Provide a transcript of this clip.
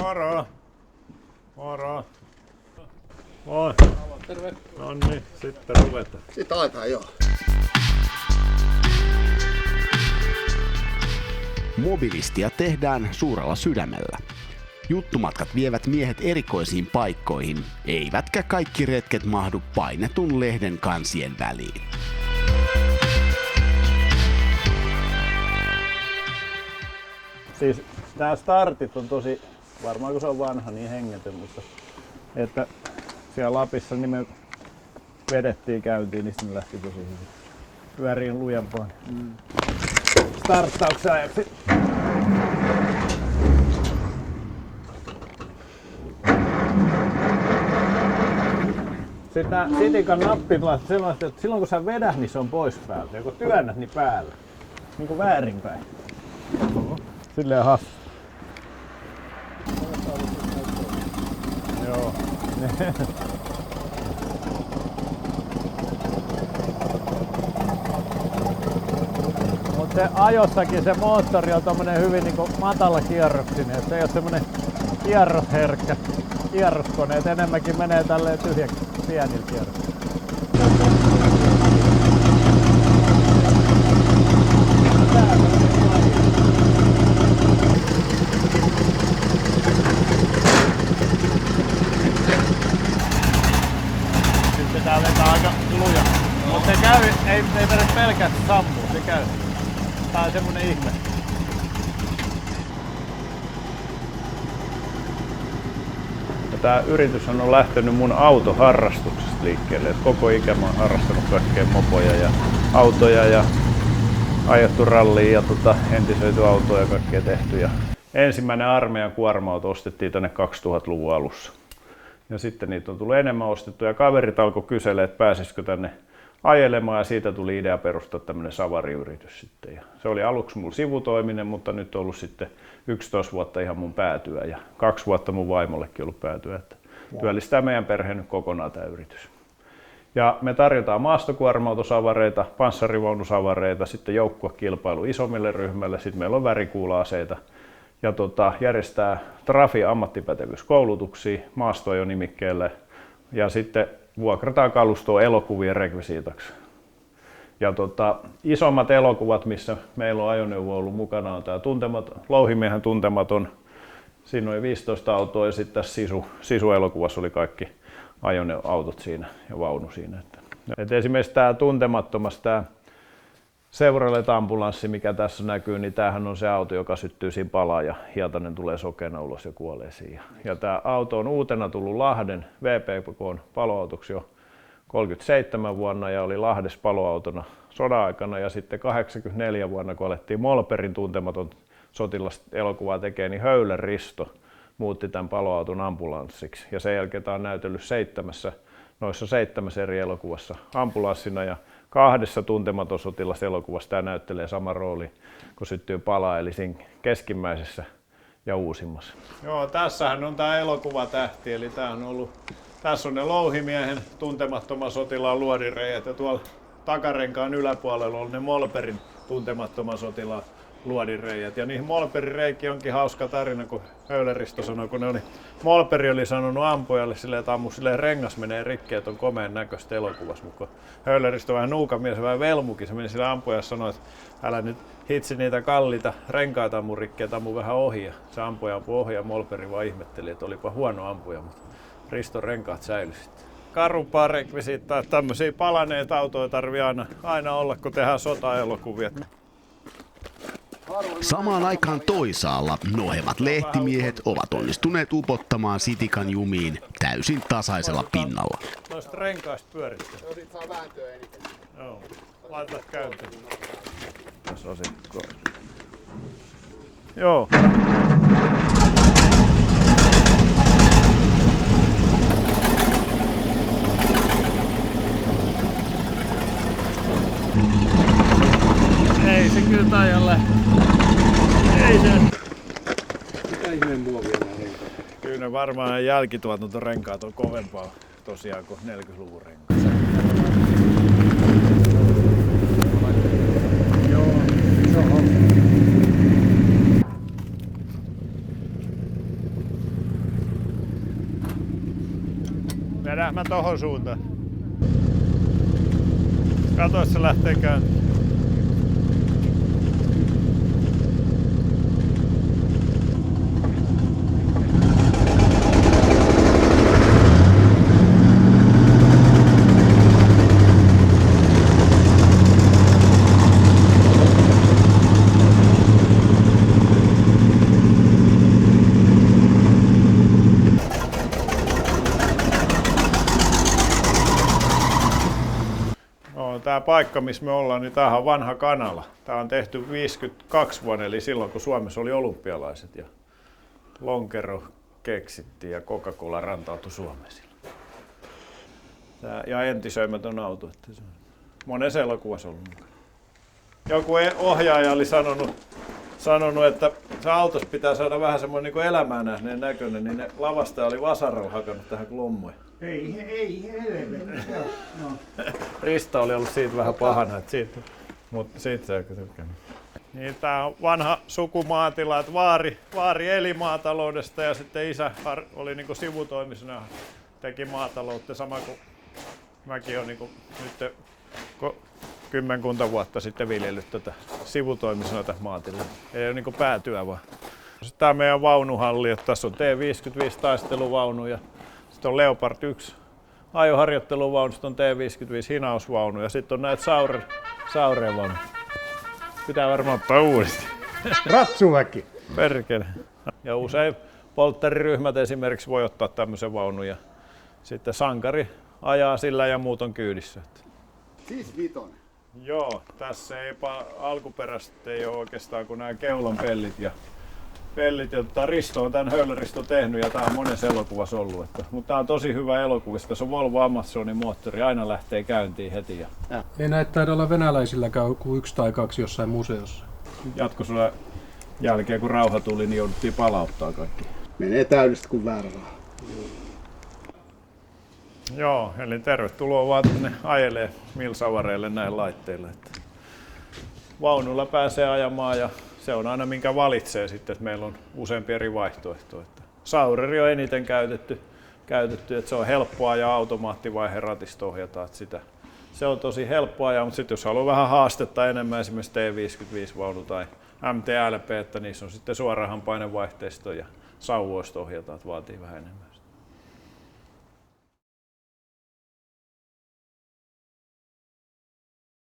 Moro! Moro! Moi! Terve! Noniin, sitten ruvetaan. Sitten aletaan joo. Mobilistia tehdään suurella sydämellä. Juttumatkat vievät miehet erikoisiin paikkoihin, eivätkä kaikki retket mahdu painetun lehden kansien väliin. Siis tää startit on tosi, varmaan kun se on vanha, niin hengetön, mutta että siellä Lapissa niin me vedettiin käyntiin, niin sitten lähti tosi hyvin. Pyöriin lujempaan. Starttauksen ajaksi. Sitten nää sitikan nappit laittaa sellaiset, että silloin kun sä vedät, niin se on pois päältä. Ja kun työnnät, niin päällä. Niin kuin väärinpäin. Silleen hassu. Joo. Mut se ajossakin se moottori on tommonen hyvin niinku matala kierroksinen, et se ei oo semmonen kierrosherkkä kierroskone, et enemmänkin menee tälleen tyhjäksi pienillä kierroksilla. Sitten tää vetää aika luja. Mut se käy, ei mene pelkästään sammuu, se käy. Tää on semmonen ihme. Tämä yritys on lähtenyt mun autoharrastuksesta liikkeelle. Et koko ikä mä oon harrastanut kaikkea mopoja ja autoja ja ajettu rallia ja entisöity autoja ja kaikkea tehty. Ja ensimmäinen armeijan kuorma-auto ostettiin tänne 2000-luvun alussa. Ja sitten niitä on tullut enemmän ostettu ja kaverit alkoi kyselemään, että pääsisikö tänne ajelemaan ja siitä tuli idea perustaa tämmönen savariyritys sitten. Ja se oli aluksi mulla sivutoiminen, mutta nyt on ollut sitten 11 vuotta ihan mun päätyä ja 2 vuotta mun vaimollekin ollut päätyä, että työllistää meidän perheen nyt kokonaan tämä yritys. Ja me tarjotaan maastokuorma-autosavareita, panssarivaunusavareita, sitten joukkuekilpailu isommille ryhmille, sitten meillä on värikuula-aseita ja järjestää Trafi ammattipätevyyskoulutuksia maastoajonimikkeelle ja sitten vuokrataan kalustoa elokuvien rekvisiitaksi. Ja isommat elokuvat, missä meillä on ajoneuvo ollut mukana, on tämä Louhimiehen Tuntematon. Siinä oli 15 autoa ja sitten tässä Sisu-elokuvassa oli kaikki ajoneuvoautot siinä ja vaunu siinä. Et esimerkiksi tämä Tuntemattomassa, tämä Chevrolet-ambulanssi, mikä tässä näkyy, niin tämähän on se auto, joka syttyy siinä palaa ja Hietanen tulee sokeena ulos ja kuolee siihen. Ja tämä auto on uutena tullut Lahden VPK:n paloautoksi jo 37 vuonna ja oli Lahdessa paloautona sodan aikana ja sitten 84 vuonna, kun alettiin Molperin Tuntematon sotilaselokuvaa tekemään, niin Höylän Risto muutti tämän paloauton ambulanssiksi. Ja sen jälkeen tämä on näytellyt 7 eri elokuvassa ambulanssina ja 2 Tuntematon sotilaselokuvassa tämä näyttelee sama rooli, kun syttyy palaa, eli siinä keskimmäisessä ja uusimmassa. Joo, tässähän on tämä elokuvatähti, eli tämä on ollut, tässä on ne Louhimiehen Tuntemattoman sotilaan luodinreijät ja tuolla takarenkaan yläpuolella on ne Molperin Tuntemattoman sotilaan luodinreijät. Ja niihin Molperin reikiin onkin hauska tarina, kun Höyleristo sanoi, kun Molperi oli sanonut ampujalle silleen, että ammu silleen rengas menee rikki, että on komeen näköistä elokuvassa. Mutta Höyleristo vähän nuukamies ja vähän velmukin, se meni sille ampujalle sanoi, että älä nyt hitsi niitä kalliita renkaita ammu rikki, että ammu vähän ohi. Ja se ampuja ampui ohi ja Molperi vaan ihmetteli, että olipa huono ampuja, mutta Riston renkaat säilyi sitten. Karumpaa rekvisiittaa, että tämmöisiä palaneita autoja tarvii aina olla, kun tehdään sotaelokuvia. Samaan aikaan toisaalla nohevat lehtimiehet ovat onnistuneet upottamaan sitikan jumiin täysin tasaisella pinnalla. Noista renkaista pyörittää. Joo, sit saa vääntöä eniten. Joo, laitetaan käyntiin. Tässä on sitten. Joo. Ei se kyllä tajalle. Ei se. Mitä ihmeen muovia nää renkaat? Kyllä ne varmaan jälkituotantorenkaat on kovempaa tosiaan kuin 40-luvun renkaat. Joo, se on. Vedän mä tohon suuntaan. Kato, se lähtee käyntiin. Tämä paikka, missä me ollaan, niin tämähän on vanha kanala. Tämä on tehty 52 vuonna, eli silloin kun Suomessa oli olympialaiset ja lonkero keksittiin ja Coca-Cola rantautui Suomeen silloin. Ja entisöimätön auto. Että se on monessa elokuvassa ollut mukana. Joku ohjaaja oli sanonut, että se autossa pitää saada vähän semmoinen niin elämään nähneen näköinen, niin ne lavastaja oli vasarolla hakannut tähän klommoja. Ei helvetti. No. Rista oli ollut siitä vähän pahana, mutta siitä se oikein tykkää. Niin, tää on vanha sukumaatila, että vaari eli maataloudesta ja sitten isä oli niinku sivutoimisena, teki maataloutta sama kuin mäkin olen niinku nyt kymmenkunta vuotta sitten viljellyt tätä sivutoimisena tätä maatilaa. Ei ole niinku päätyä vaan. Sitten tää on meidän vaunuhalli, että tässä on T55 taisteluvaunu ja sitten on Leopard 1 ajoharjoitteluvaunu, sitten on T55 hinausvaunu ja sitten on näitä Sauren-vaunuja. Pitää varmaan ottaa uudestaan. Ratsuväki. Perkele. Ja usein polttariryhmät esimerkiksi voi ottaa tämmöisen vaunun ja sitten sankari ajaa sillä ja muut on kyydissä. Siis vitonen. Joo, tässä ei alkuperäisesti ei ole oikeastaan kuin nämä keulan pellit ja Risto on tämän Höylä-Risto tehnyt ja tämä on monessa elokuvassa ollut. Mutta tämä on tosi hyvä elokuvista. Tässä on Volvo Amazonin moottori, aina lähtee käyntiin heti. Ei näitä taida olla venäläisilläkään kuin 1 tai 2 jossain museossa. Jatkosodan jälkeen kun rauha tuli, niin jouduttiin palauttaa kaikki. Menee täydellisesti kuin väärä raha. Joo, eli tervetuloa vaan tänne ajelee Milsavareille näin laitteilla. Vaunulla pääsee ajamaan ja se on aina minkä valitsee sitten, että meillä on useampia eri vaihtoehtoja. Saureri on eniten käytetty, että se on helppoa ja automaattivaiheen ratista ohjataan sitä. Se on tosi helppoa ajaa, mutta sitten jos haluaa vähän haastetta enemmän, esimerkiksi T55-vaunu tai MT-LP, että niissä on sitten suorahan painevaihteisto ja sauvoista ohjataan, että vaatii vähän enemmän.